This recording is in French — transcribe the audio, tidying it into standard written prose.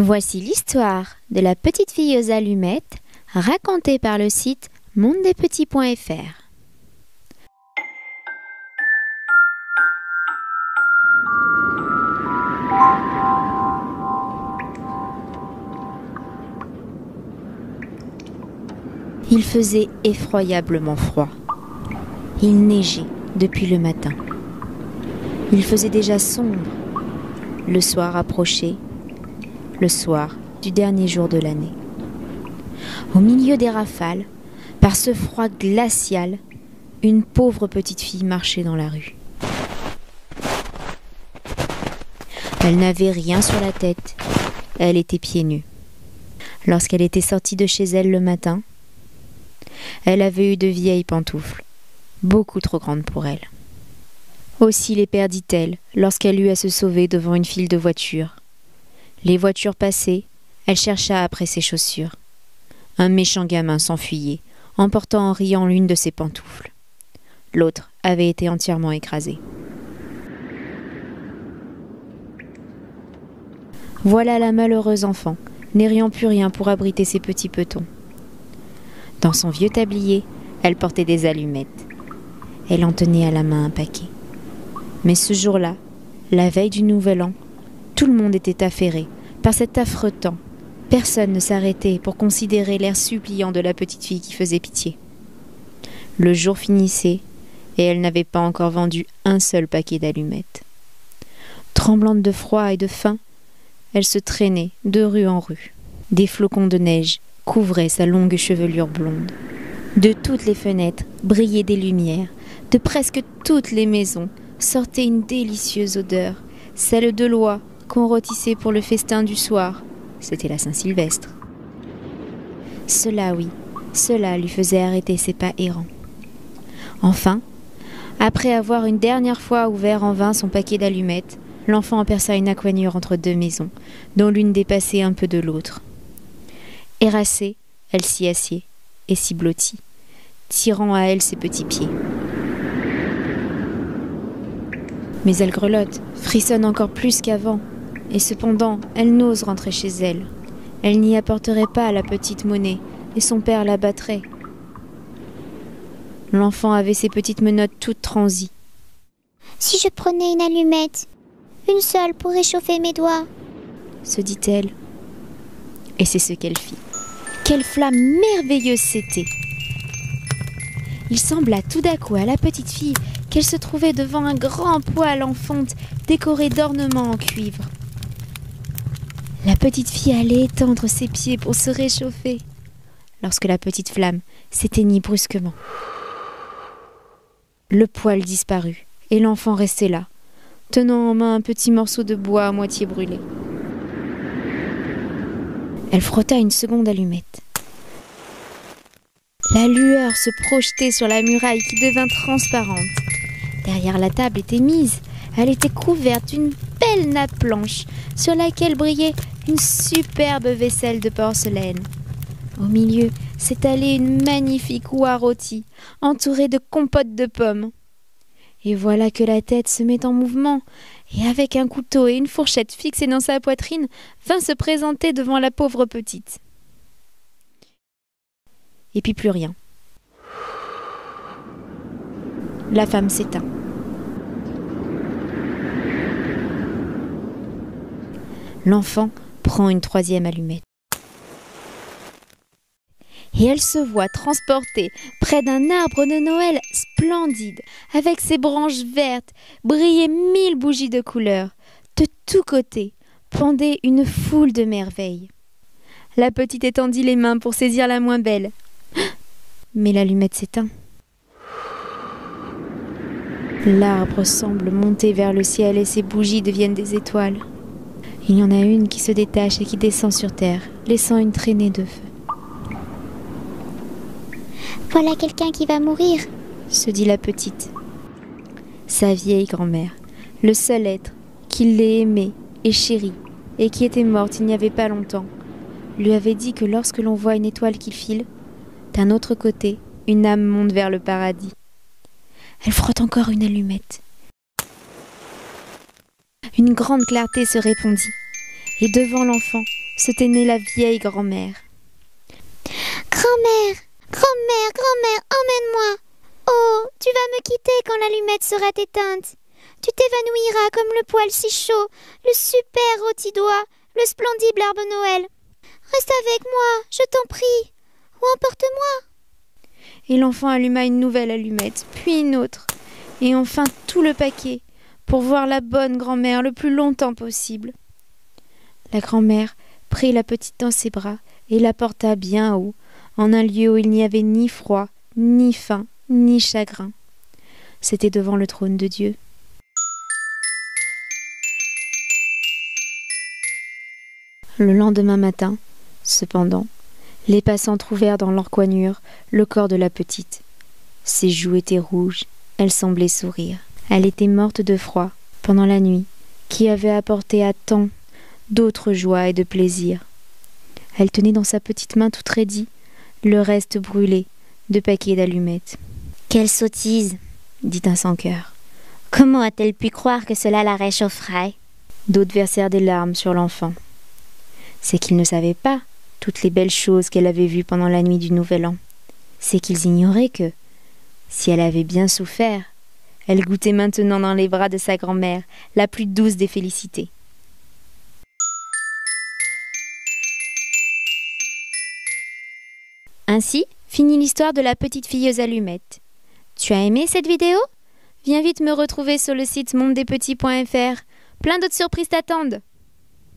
Voici l'histoire de la petite fille aux allumettes, racontée par le site mondedespetits.fr. Il faisait effroyablement froid. Il neigeait depuis le matin. Il faisait déjà sombre. Le soir approchait, le soir du dernier jour de l'année. Au milieu des rafales, par ce froid glacial, une pauvre petite fille marchait dans la rue. Elle n'avait rien sur la tête. Elle était pieds nus. Lorsqu'elle était sortie de chez elle le matin, elle avait eu de vieilles pantoufles, beaucoup trop grandes pour elle. Aussi les perdit-elle lorsqu'elle eut à se sauver devant une file de voitures. Les voitures passaient, elle chercha après ses chaussures. Un méchant gamin s'enfuyait, emportant en riant l'une de ses pantoufles. L'autre avait été entièrement écrasée. Voilà la malheureuse enfant, n'ayant plus rien pour abriter ses petits petons. Dans son vieux tablier, elle portait des allumettes. Elle en tenait à la main un paquet. Mais ce jour-là, la veille du Nouvel An, tout le monde était affairé par cet affreux temps. Personne ne s'arrêtait pour considérer l'air suppliant de la petite fille qui faisait pitié. Le jour finissait et elle n'avait pas encore vendu un seul paquet d'allumettes. Tremblante de froid et de faim, elle se traînait de rue en rue. Des flocons de neige couvraient sa longue chevelure blonde. De toutes les fenêtres brillaient des lumières. De presque toutes les maisons sortait une délicieuse odeur, celle de l'oie qu'on rôtissait pour le festin du soir. C'était la Saint-Sylvestre. Cela, oui, cela lui faisait arrêter ses pas errants. Enfin, après avoir une dernière fois ouvert en vain son paquet d'allumettes, l'enfant aperça une aquanure entre deux maisons, dont l'une dépassait un peu de l'autre. Harassée, elle s'y assied et s'y blottit, tirant à elle ses petits pieds. Mais elle grelotte, frissonne encore plus qu'avant, et cependant, elle n'ose rentrer chez elle. Elle n'y apporterait pas la petite monnaie, et son père la battrait. L'enfant avait ses petites menottes toutes transies. « Si je prenais une allumette, une seule pour réchauffer mes doigts !» se dit-elle. Et c'est ce qu'elle fit. Quelle flamme merveilleuse c'était! Il sembla tout d'un coup à la petite fille qu'elle se trouvait devant un grand poêle en fonte décoré d'ornements en cuivre. La petite fille allait étendre ses pieds pour se réchauffer, lorsque la petite flamme s'éteignit brusquement. Le poêle disparut, et l'enfant restait là, tenant en main un petit morceau de bois à moitié brûlé. Elle frotta une seconde allumette. La lueur se projetait sur la muraille qui devint transparente. Derrière la table était mise. Elle était couverte d'une belle nappe blanche sur laquelle brillait une superbe vaisselle de porcelaine. Au milieu s'étalait une magnifique oie rôtie, entourée de compote de pommes. Et voilà que la tête se met en mouvement, et avec un couteau et une fourchette fixée dans sa poitrine, vint se présenter devant la pauvre petite. Et puis plus rien. La femme s'éteint. L'enfant prend une troisième allumette. Et elle se voit transportée près d'un arbre de Noël splendide, avec ses branches vertes, brillaient 1000 bougies de couleur. De tous côtés pendait une foule de merveilles. La petite étendit les mains pour saisir la moins belle. Mais l'allumette s'éteint. L'arbre semble monter vers le ciel et ses bougies deviennent des étoiles. Il y en a une qui se détache et qui descend sur terre, laissant une traînée de feu. « Voilà quelqu'un qui va mourir !» se dit la petite. Sa vieille grand-mère, le seul être qui l'ait aimée et chérie, et qui était morte il n'y avait pas longtemps, lui avait dit que lorsque l'on voit une étoile qui file, d'un autre côté, une âme monte vers le paradis. Elle frotte encore une allumette. Une grande clarté se répandit, Et devant l'enfant se tenait la vieille grand-mère. Grand-mère, grand-mère, grand-mère, emmène-moi. Oh, tu vas me quitter quand l'allumette sera éteinte. Tu t'évanouiras comme le poil si chaud, le super rôti d'oie, le splendible arbre Noël. Reste avec moi, je t'en prie, ou emporte-moi. Et l'enfant alluma une nouvelle allumette, puis une autre, et enfin tout le paquet, pour voir la bonne grand-mère le plus longtemps possible. La grand-mère prit la petite dans ses bras et la porta bien haut, en un lieu où il n'y avait ni froid, ni faim, ni chagrin. C'était devant le trône de Dieu. Le lendemain matin, cependant, les passants trouvèrent dans l'encoignure le corps de la petite. Ses joues étaient rouges, elle semblait sourire. Elle était morte de froid pendant la nuit, qui avait apporté à tant d'autres joies et de plaisirs. Elle tenait dans sa petite main toute raidie le reste brûlé de paquets d'allumettes. « Quelle sottise !» dit un sans-cœur. « Comment a-t-elle pu croire que cela la réchaufferait ?» D'autres versèrent des larmes sur l'enfant. C'est qu'ils ne savaient pas toutes les belles choses qu'elle avait vues pendant la nuit du Nouvel An. C'est qu'ils ignoraient que, si elle avait bien souffert, elle goûtait maintenant dans les bras de sa grand-mère la plus douce des félicités. Ainsi finit l'histoire de la petite fille aux allumettes. Tu as aimé cette vidéo ? Viens vite me retrouver sur le site mondedespetits.fr. Plein d'autres surprises t'attendent.